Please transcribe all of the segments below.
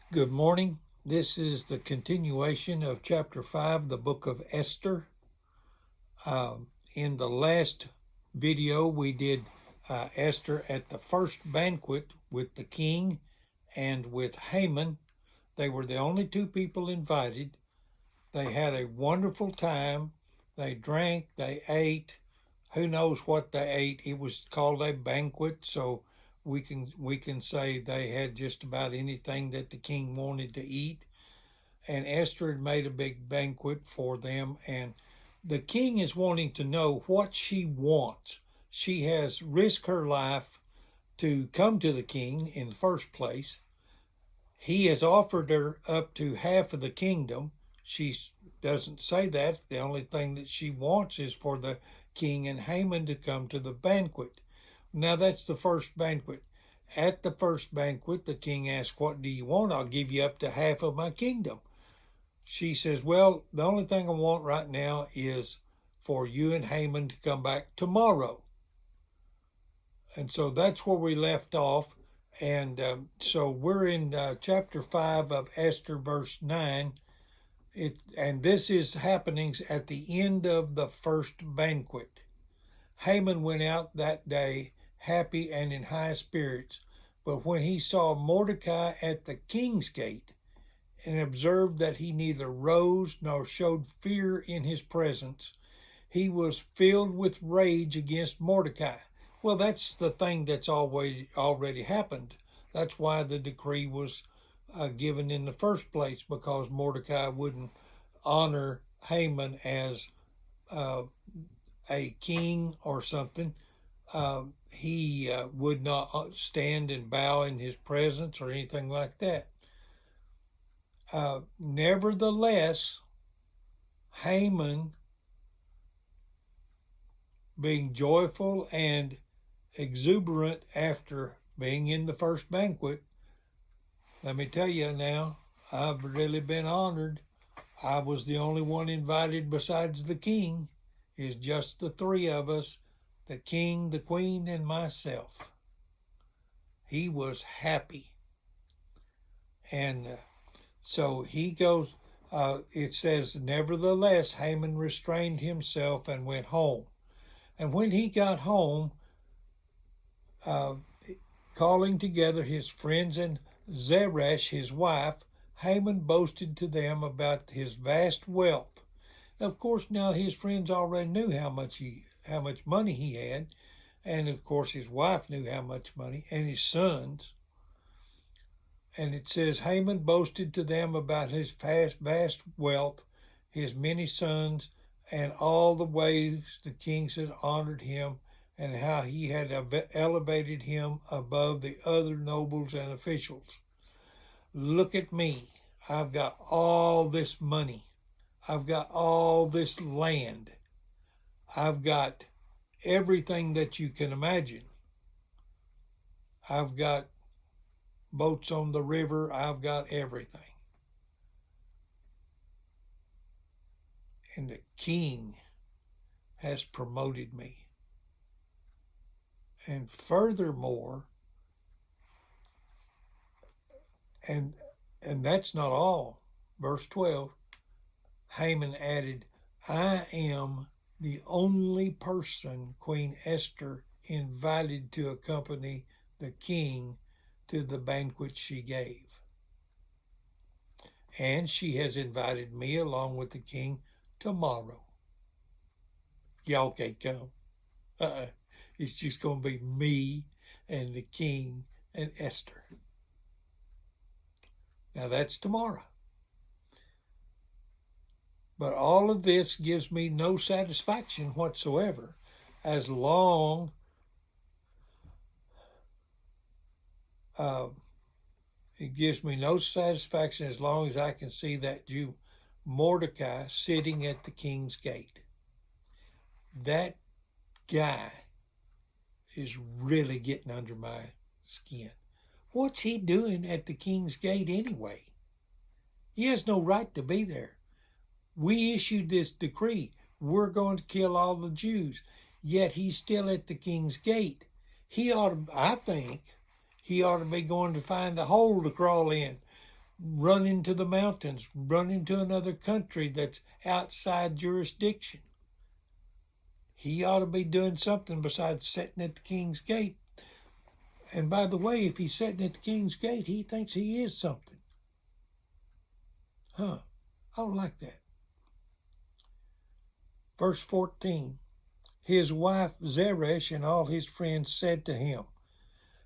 Good morning. This is the continuation of chapter 5, the book of Esther. In the last video, we did Esther at the first banquet with the king and with Haman. They were the only two people invited. They had a wonderful time. They drank, they ate. Who knows what they ate? It was called a banquet, so we can say they had just about anything that the king wanted to eat. And Esther had made a big banquet for them, and the king is wanting to know what she wants. She has risked her life to come to the king in the first place. He has offered her up to half of the kingdom. She doesn't say that. The only thing that she wants is for the king and Haman to come to the banquet. Now that's the first banquet. At the first banquet, the king asks, "What do you want? I'll give you up to half of my kingdom." She says, "Well, the only thing I want right now is for you and Haman to come back tomorrow." And so that's where we left off. And so we're in chapter 5 of Esther, verse 9. And this is happenings at the end of the first banquet. Haman went out that day happy and in high spirits. But when he saw Mordecai at the king's gate, and observed that he neither rose nor showed fear in his presence, he was filled with rage against Mordecai. Well, that's the thing that's already happened. That's why the decree was given in the first place, because Mordecai wouldn't honor Haman as a king or something. He would not stand and bow in his presence or anything like that. Nevertheless, Haman, being joyful and exuberant after being in the first banquet, let me tell you now, I've really been honored. I was the only one invited besides the king. It's just the three of us, the king, the queen, and myself. He was happy. And so he goes, it says, nevertheless, Haman restrained himself and went home. And when he got home, calling together his friends and Zeresh, his wife, Haman boasted to them about his vast wealth. Of course, now his friends already knew how much money he had, and of course his wife knew how much money, and his sons. And it says, Haman boasted to them about his vast wealth, his many sons, and all the ways the kings had honored him, and how he had elevated him above the other nobles and officials. Look at me. I've got all this money. I've got all this land. I've got everything that you can imagine. I've got boats on the river. I've got everything. And the king has promoted me. And furthermore, and that's not all. Verse 12, Haman added, I am the only person Queen Esther invited to accompany the king to the banquet she gave. And she has invited me along with the king tomorrow. Y'all can't come. It's just going to be me and the king and Esther. Now that's tomorrow. But all of this gives me no satisfaction whatsoever, as long it gives me no satisfaction as long as I can see that Jew Mordecai sitting at the king's gate. That guy is really getting under my skin. What's he doing at the king's gate anyway? He has no right to be there. We issued this decree. We're going to kill all the Jews. Yet he's still at the king's gate. I think he ought to be going to find a hole to crawl in. run into the mountains, run into another country that's outside jurisdiction. He ought to be doing something besides sitting at the king's gate. And by the way, if he's sitting at the king's gate, he thinks he is something. I don't like that. Verse 14. His wife Zeresh and all his friends said to him,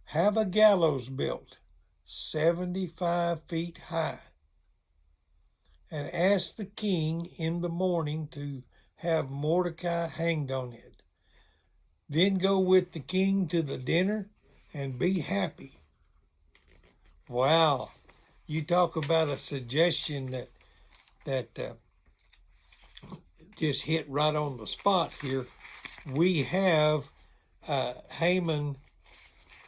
have a gallows built 75 feet high, and ask the king in the morning to have Mordecai hanged on it. Then go with the king to the dinner and be happy. Wow, you talk about a suggestion that just hit right on the spot here. We have Haman,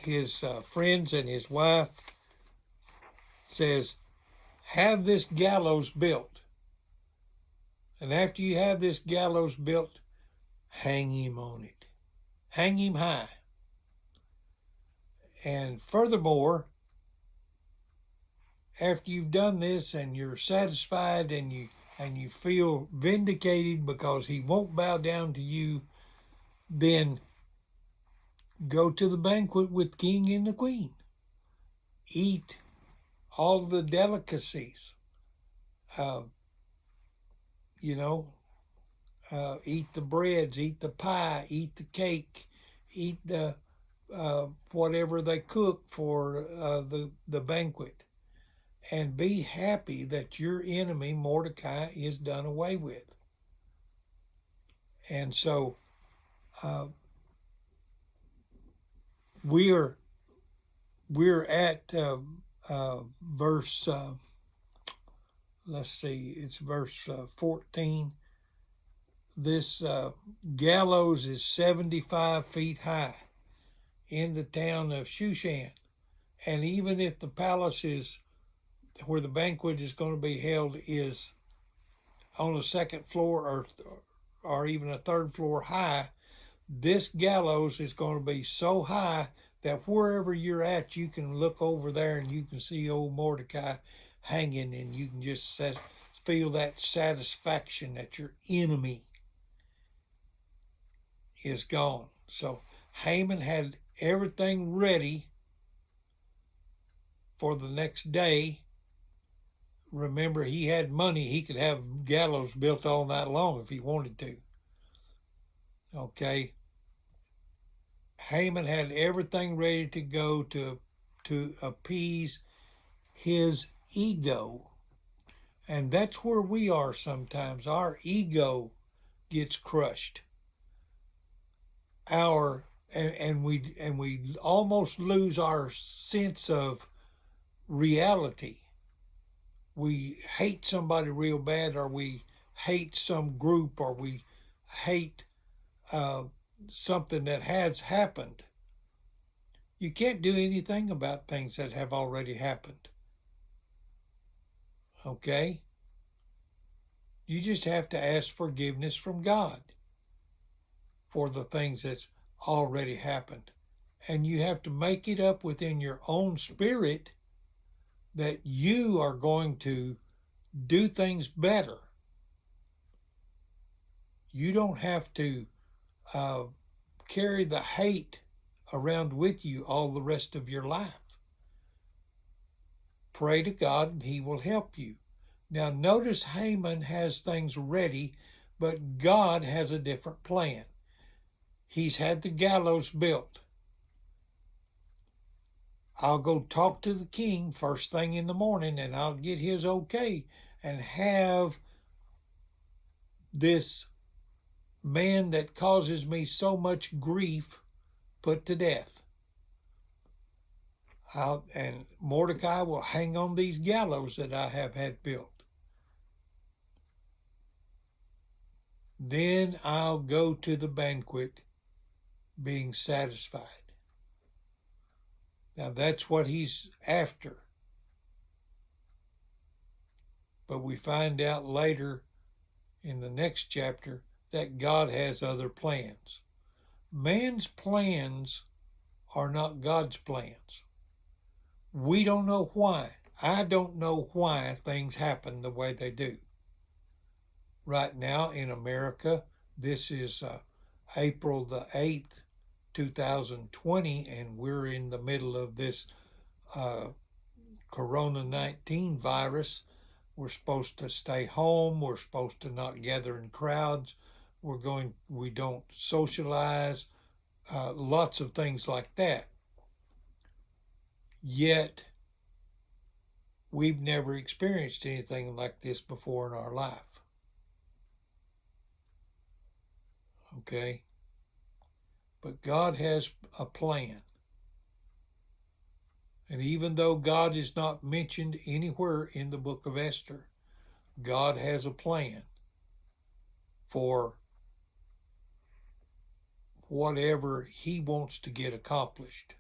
his friends and his wife, says, have this gallows built. And after you have this gallows built, hang him on it. Hang him high. And furthermore, after you've done this and you're satisfied and you feel vindicated because he won't bow down to you, then go to the banquet with the king and the queen. Eat all the delicacies. Eat the breads, eat the pie, eat the cake, eat the whatever they cook for the banquet. And be happy that your enemy, Mordecai, is done away with. And so we're at verse, let's see, it's verse 14. This gallows is 75 feet high in the town of Shushan. And even if the palace is where the banquet is going to be held is on a second floor or even a third floor high, this gallows is going to be so high that wherever you're at, you can look over there and you can see old Mordecai hanging, and you can just feel that satisfaction that your enemy is gone. So Haman had everything ready for the next day. Remember, he had money. He could have gallows built all night long if he wanted to. Okay. Haman had everything ready to go to appease his ego. And that's where we are sometimes. Our ego gets crushed. And we almost lose our sense of reality. We hate somebody real bad, or we hate some group, or we hate something that has happened. You can't do anything about things that have already happened. Okay? You just have to ask forgiveness from God for the things that's already happened. And you have to make it up within your own spirit that you are going to do things better. You don't have to carry the hate around with you all the rest of your life. Pray to God and he will help you. Now notice Haman has things ready, but God has a different plan. He's had the gallows built. I'll go talk to the king first thing in the morning, and I'll get his okay and have this man that causes me so much grief put to death. And Mordecai will hang on these gallows that I have had built. Then I'll go to the banquet being satisfied. Now that's what he's after. But we find out later in the next chapter that God has other plans. Man's plans are not God's plans. We don't know why. I don't know why things happen the way they do. Right now in America, this is April the 8th, 2020, and we're in the middle of this uh, Corona 19 virus. We're supposed to stay home. We're supposed to not gather in crowds. We don't socialize, lots of things like that. Yet, we've never experienced anything like this before in our life. Okay? But God has a plan. And even though God is not mentioned anywhere in the book of Esther, God has a plan for whatever He wants to get accomplished.